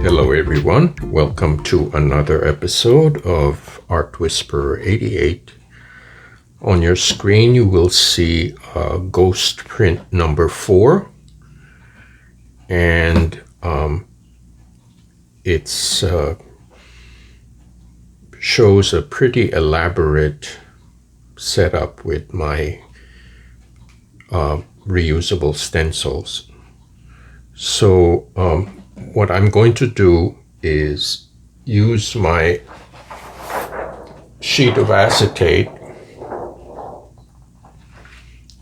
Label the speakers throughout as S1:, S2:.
S1: Hello everyone, welcome to another episode of Art Whisperer 88. On your screen you will see ghost print number 4, and it shows a pretty elaborate setup with my reusable stencils. So what I'm going to do is use my sheet of acetate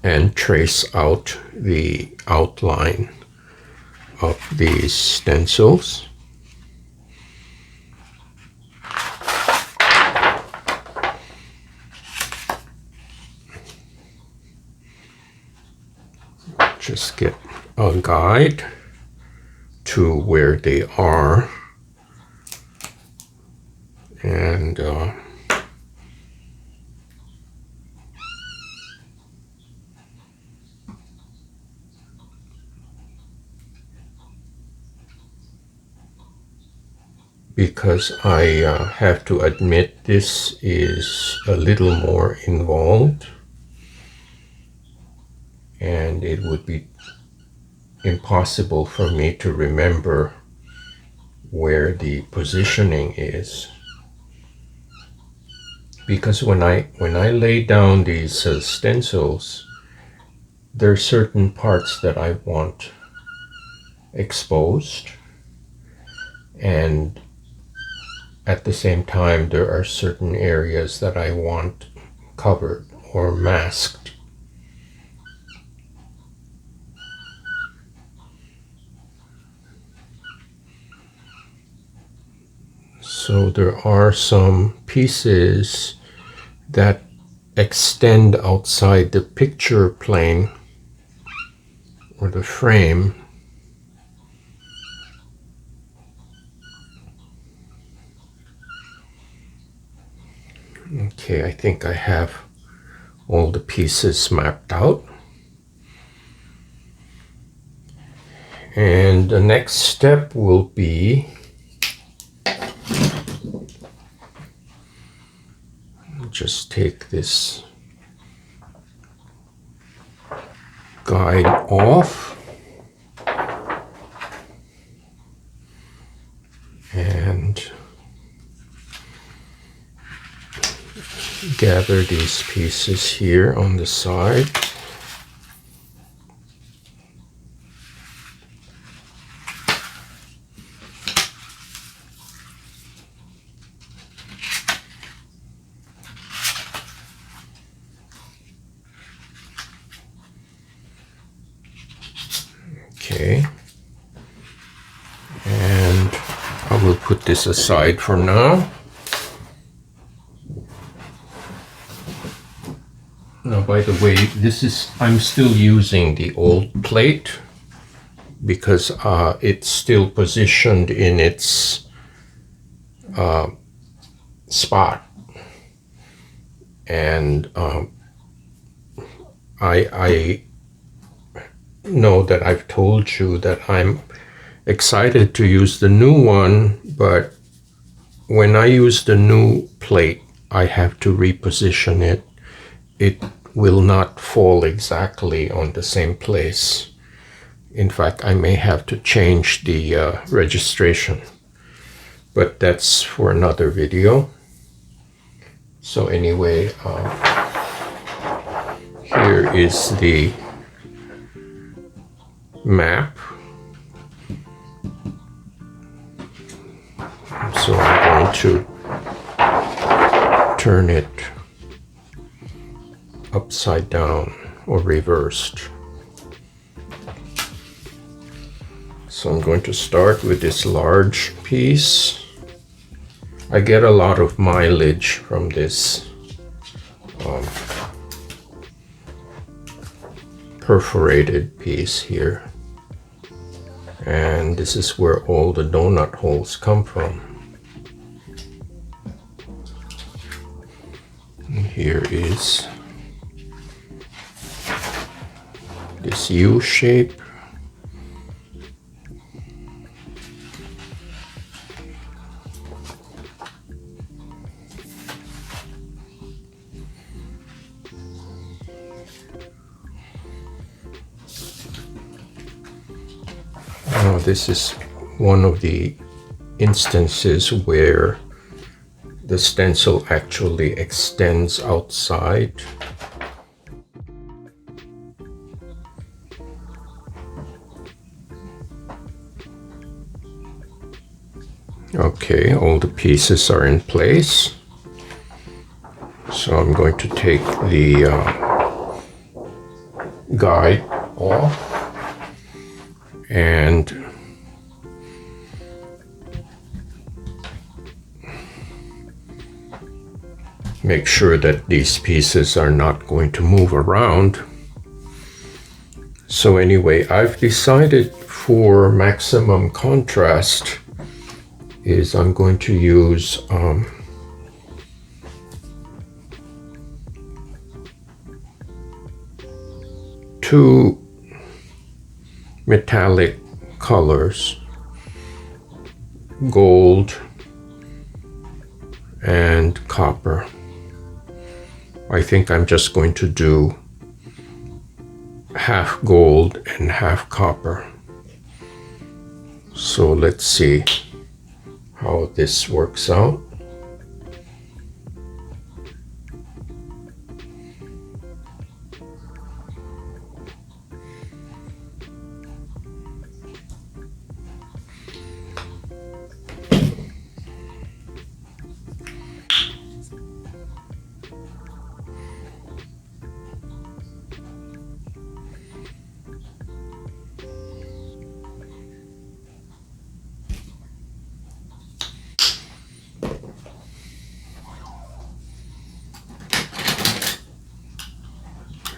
S1: and trace out the outline of these stencils. Just get a guide to where they are, and because I have to admit this is a little more involved, and it would be impossible for me to remember where the positioning is, because when I lay down these stencils, there are certain parts that I want exposed, and at the same time there are certain areas that I want covered or masked. So there are some pieces that extend outside the picture plane or the frame. Okay, I think I have all the pieces mapped out. And the next step will be just take this guide off and gather these pieces here on the side. Okay, and I will put this aside for now. Now, by the way, I'm still using the old plate because it's still positioned in its spot, and I know that I've told you that I'm excited to use the new one, but when I use the new plate, I have to reposition it. It will not fall exactly on the same place. In fact, I may have to change the registration, but that's for another video. So anyway, here is the map. So I'm going to turn it upside down. or reversed. So I'm going to start with this large piece. I get a lot of mileage from this perforated piece here. And this is where all the donut holes come from. And here is this U shape. Now this is one of the instances where the stencil actually extends outside. Okay, all the pieces are in place. So I'm going to take the guide off and make sure that these pieces are not going to move around. So anyway, I've decided for maximum contrast is I'm going to use two metallic colors, gold and copper. I think I'm just going to do half gold and half copper. So let's see how this works out.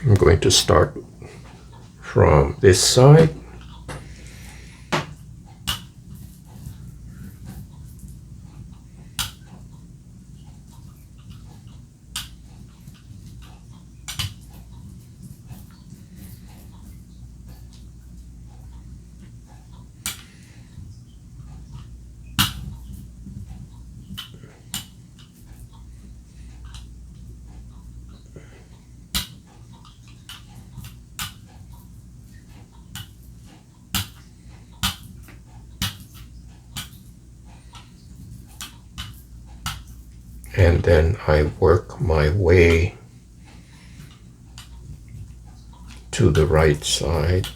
S1: I'm going to start from this side. And then I work my way to the right side.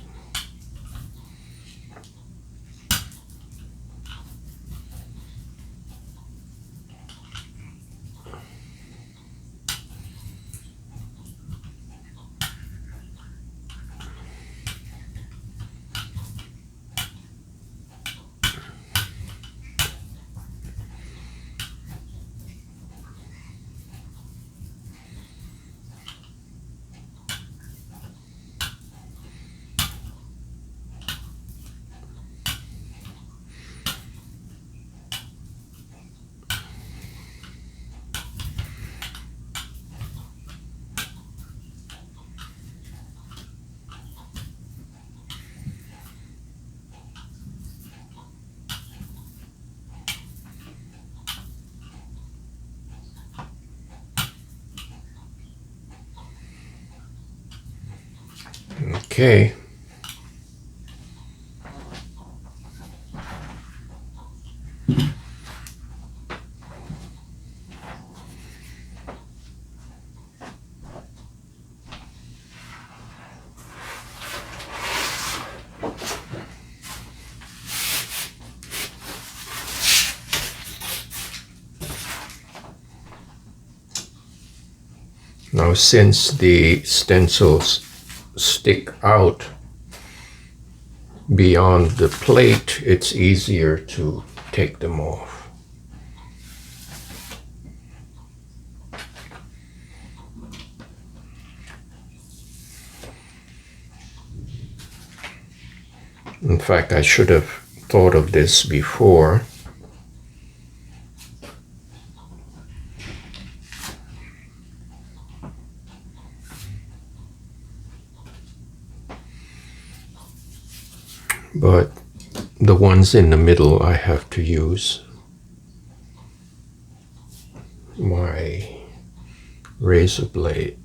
S1: Okay. Now, since the stencils stick out beyond the plate, it's easier to take them off. In fact, I should have thought of this before. But the ones in the middle, I have to use my razor blade.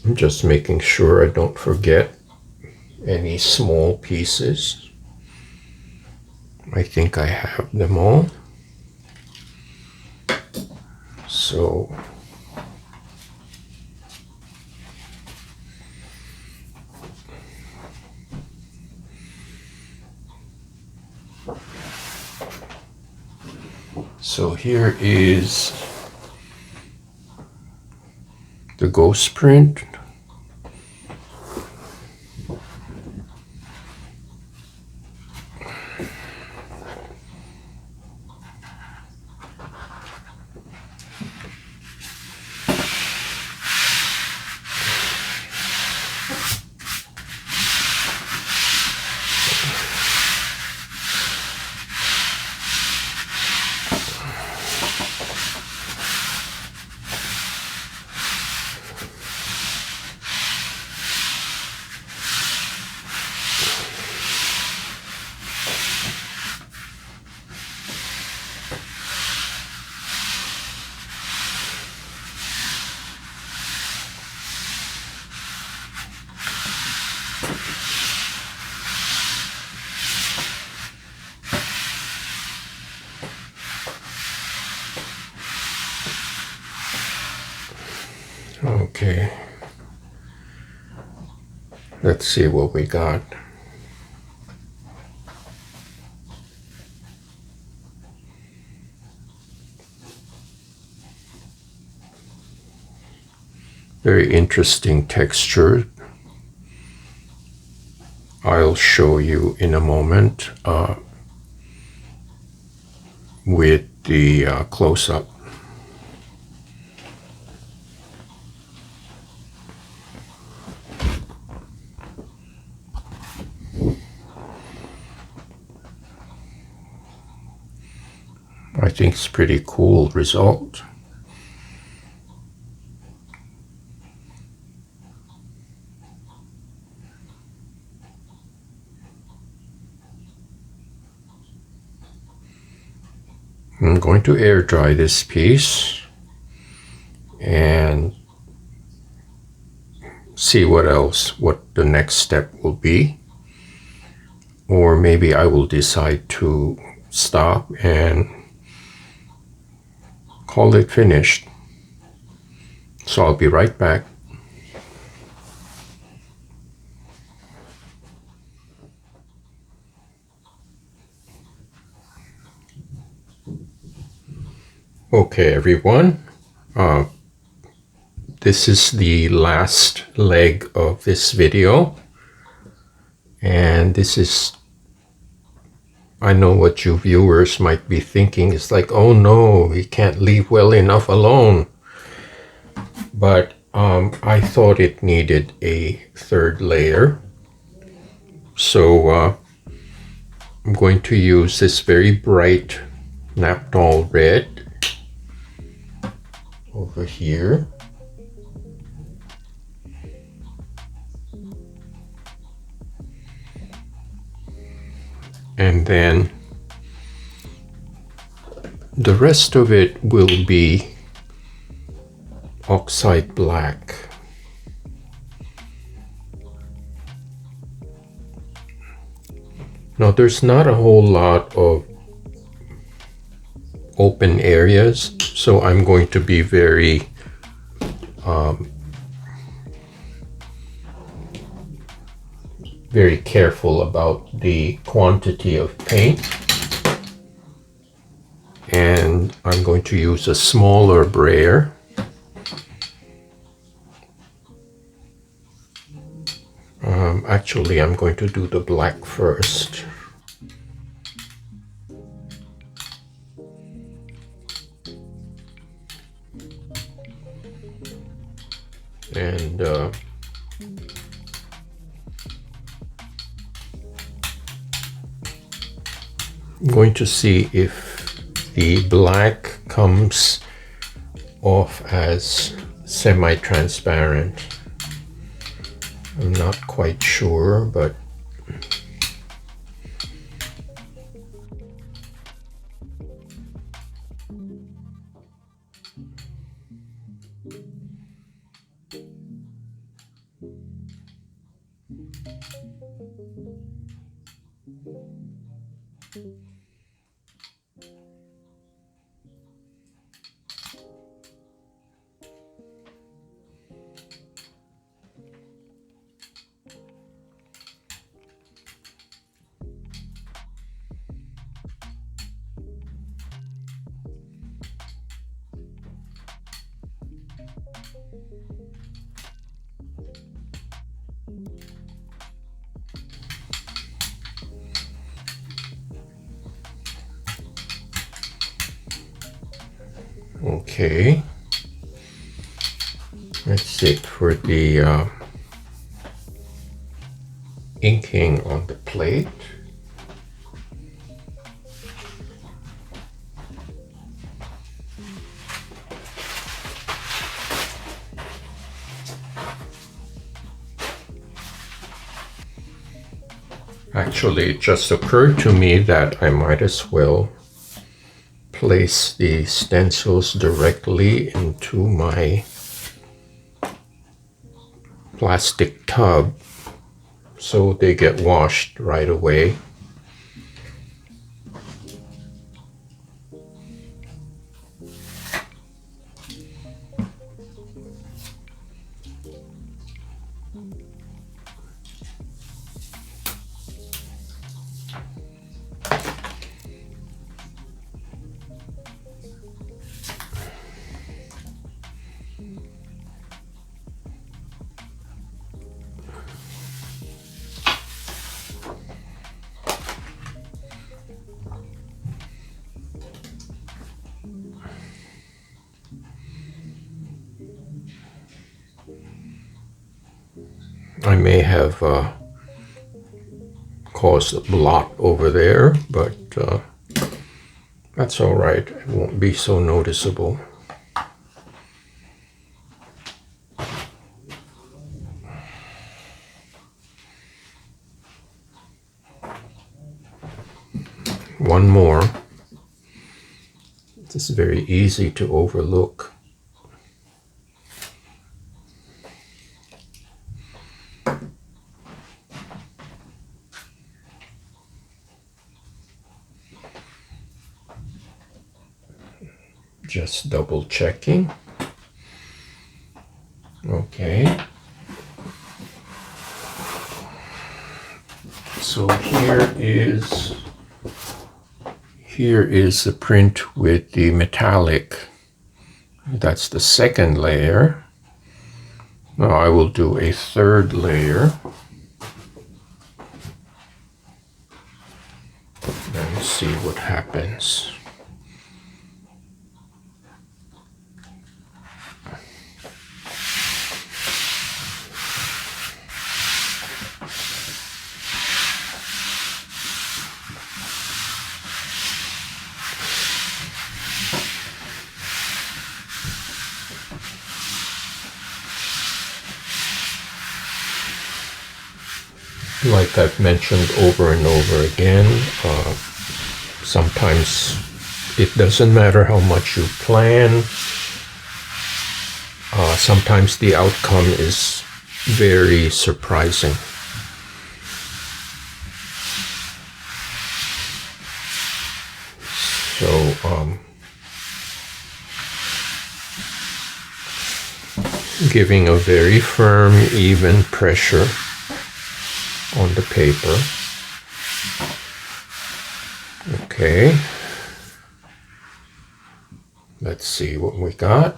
S1: I'm just making sure I don't forget any small pieces. I think I have them all. So here is the ghost print. Okay, let's see what we got. Very interesting texture. I'll show you in a moment with the close-up. I think it's pretty cool result. I'm going to air dry this piece and see what the next step will be. Or maybe I will decide to stop and call it finished. So I'll be right back. Okay, everyone. This is the last leg of this video. And this is, I know what you viewers might be thinking. It's like, oh no, he can't leave well enough alone. But I thought it needed a third layer. So I'm going to use this very bright Naphtol red over here. And then the rest of it will be oxide black. Now there's not a whole lot of open areas, so I'm going to be very very careful about the quantity of paint. And I'm going to use a smaller brayer. Actually, I'm going to do the black first. And I'm going to see if the black comes off as semi-transparent. I'm not quite sure, but okay. That's it for the inking on the plate. Actually, it just occurred to me that I might as well place the stencils directly into my plastic tub so they get washed right away. I may have caused a blot over there, but that's all right. It won't be so noticeable. One more. This is very easy to overlook. Just double checking. Okay. So here is the print with the metallic. That's the second layer. Now I will do a third layer. And see what happens. Like I've mentioned over and over again, sometimes it doesn't matter how much you plan. Sometimes the outcome is very surprising. So giving a very firm, even pressure on the paper. Okay. Let's see what we got.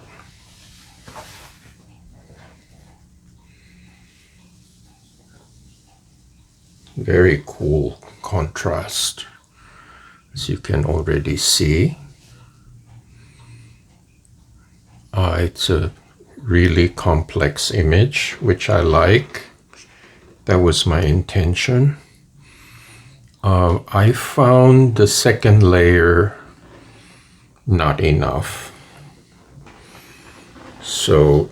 S1: Very cool contrast, as you can already see. It's a really complex image, which I like. That was my intention. I found the second layer not enough. So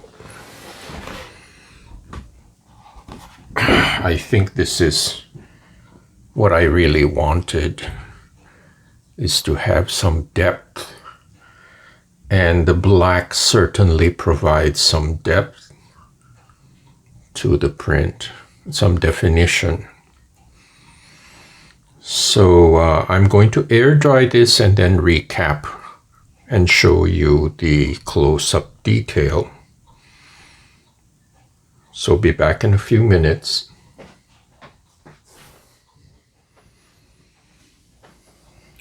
S1: I think this is what I really wanted, is to have some depth. And the black certainly provides some depth to the print, some definition. So I'm going to air dry this and then recap and show you the close-up detail. So be back in a few minutes.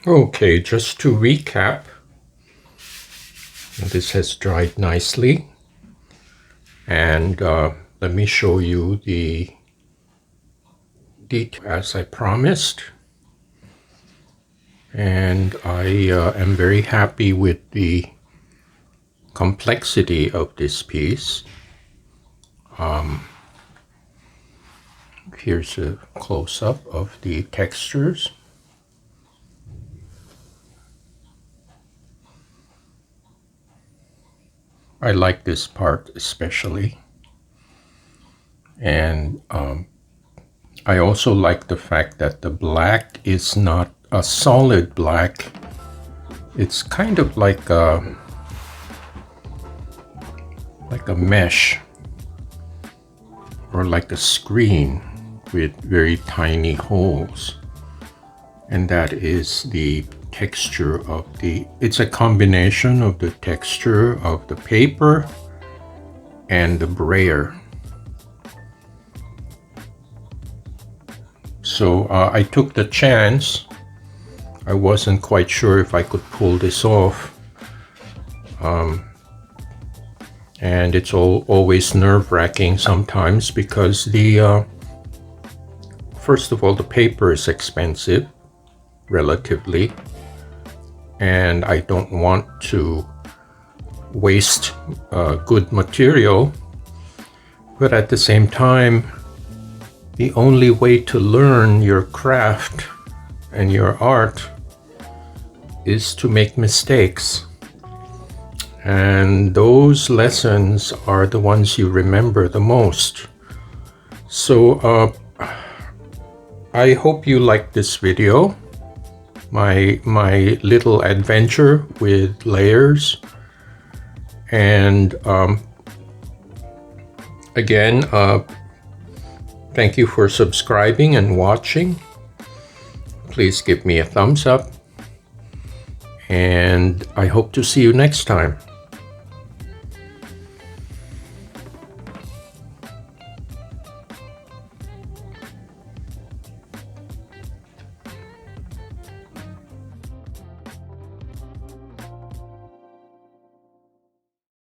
S1: Okay, just to recap, this has dried nicely, and let me show you the detail as I promised. And I am very happy with the complexity of this piece. Here's a close-up of the textures. I like this part especially. And I also like the fact that the black is not a solid black. It's kind of like a mesh, or like a screen with very tiny holes. And that is the texture of it's a combination of the texture of the paper and the brayer. So I took the chance. I wasn't quite sure if I could pull this off. And it's always nerve-wracking sometimes, because first of all, the paper is expensive, relatively, and I don't want to waste good material. But at the same time, the only way to learn your craft and your art is to make mistakes. And those lessons are the ones you remember the most. So I hope you liked this video, my little adventure with layers. And again, thank you for subscribing and watching. Please give me a thumbs up, and I hope to see you next time.